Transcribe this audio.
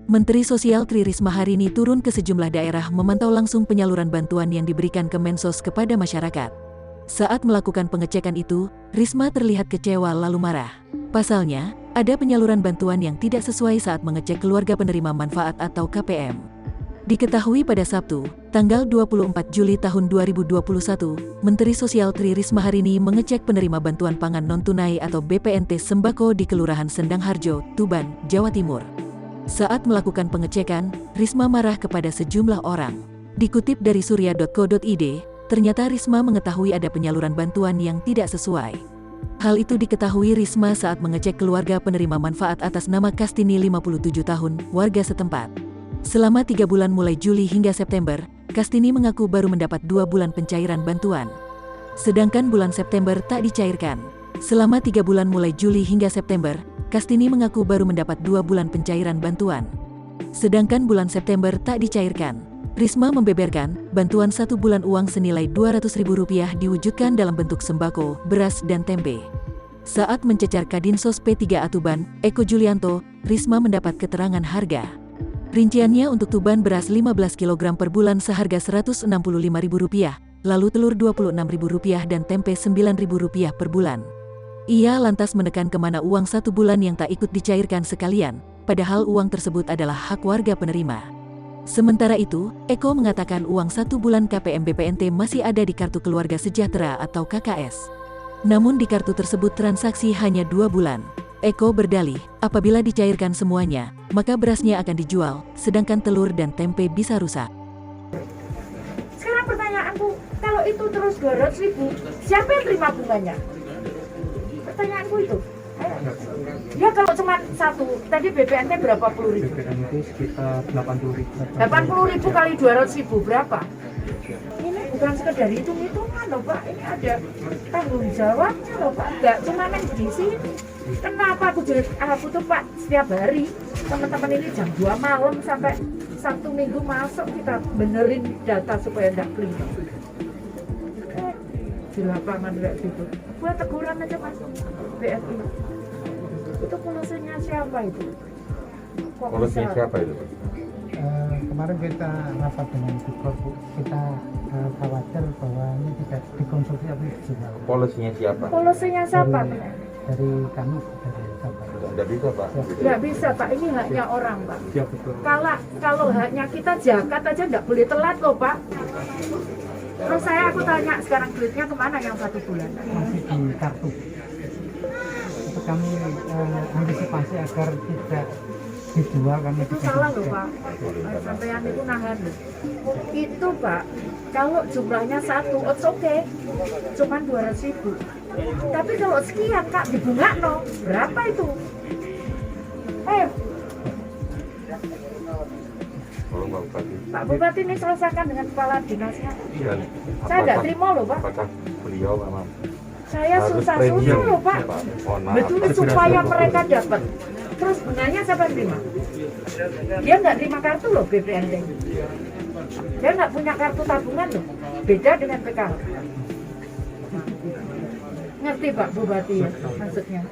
Menteri Sosial Tri Risma hari ini turun ke sejumlah daerah memantau langsung penyaluran bantuan yang diberikan Kemensos kepada masyarakat. Saat melakukan pengecekan itu, Risma terlihat kecewa lalu marah. Pasalnya, ada penyaluran bantuan yang tidak sesuai saat mengecek keluarga penerima manfaat atau KPM. Diketahui pada Sabtu, tanggal 24 Juli tahun 2021, Menteri Sosial Tri Risma hari ini mengecek penerima bantuan pangan non-tunai atau BPNT sembako di Kelurahan Sendang Harjo, Tuban, Jawa Timur. Saat melakukan pengecekan, Risma marah kepada sejumlah orang. Dikutip dari surya.co.id, ternyata Risma mengetahui ada penyaluran bantuan yang tidak sesuai. Hal itu diketahui Risma saat mengecek keluarga penerima manfaat atas nama Kastini 57 tahun, warga setempat. Selama 3 bulan mulai Juli hingga September, Kastini mengaku baru mendapat 2 bulan pencairan bantuan. Sedangkan bulan September tak dicairkan. Selama 3 bulan mulai Juli hingga September, Kastini mengaku baru mendapat 2 bulan pencairan bantuan. Sedangkan bulan September tak dicairkan. Risma membeberkan, bantuan 1 bulan uang senilai Rp200.000 diwujudkan dalam bentuk sembako, beras dan tempe. Saat mencecar Kadinsos P3A Tuban, Eko Julianto, Risma mendapat keterangan harga. Rinciannya untuk Tuban beras 15 kg per bulan seharga Rp165.000, lalu telur Rp26.000 dan tempe Rp9.000 per bulan. Ia lantas menekan kemana uang 1 bulan yang tak ikut dicairkan sekalian, padahal uang tersebut adalah hak warga penerima. Sementara itu, Eko mengatakan uang 1 bulan KPM BPNT masih ada di Kartu Keluarga Sejahtera atau KKS. Namun di kartu tersebut transaksi hanya 2 bulan. Eko berdalih, apabila dicairkan semuanya, maka berasnya akan dijual, sedangkan telur dan tempe bisa rusak. Sekarang pertanyaanku, kalau itu terus 200.000, siapa yang terima bunganya? Pertanyaanku itu. Ya kalau cuma 1, tadi BPNT berapa puluh ribu? BPNT sekitar 80.000. 80.000 kali 200.000 berapa? Ini bukan sekedar hitung-hitungan loh Pak, ini ada tanggung jawabnya loh Pak, nggak cuma main di sini. Kenapa aku tuh Pak setiap hari, teman-teman ini jam 2 malam sampai Sabtu Minggu masuk kita benerin data supaya nggak keliru. Di lapangan kayak gitu, buat teguran aja masuk BFI. Itu polusinya siapa itu? Polusinya siapa itu? Kemarin kita rapat dengan Bukor, kita khawatir bahwa ini tidak dikonsumsi tapi dijual. Polusinya siapa? Polusinya siapa? Dari kami, dari Kabar. Tidak bisa Pak. Nggak bisa Pak, ini haknya orang Pak. Ya betul. Kalau haknya kita zakat aja nggak boleh telat loh Pak. Terus aku tanya sekarang duitnya kemana yang 1 bulan? Masih di kartu. Itu kami antisipasi agar tidak dijual kami. Itu salah loh Pak. Sampean itu nahan loh. Itu Pak, kalau jumlahnya 1, it's okay. Cuman 200.000. Tapi kalau sekian Kak dibunga no, berapa itu? Tolong Pak Bupati. Pak Bupati ini selesaikan dengan kepala dinasnya. Dan Saya nggak terima loh Pak. Apakah beliau memang Saya harus susah-susah premium, loh Pak. Mohon maaf. Betul supaya mereka dapat. Terus bunganya siapa yang terima? Dia nggak terima kartu loh BPNT. Dia nggak punya kartu tabungan loh. Beda dengan PKH. Ngerti Pak Bupati ya maksudnya?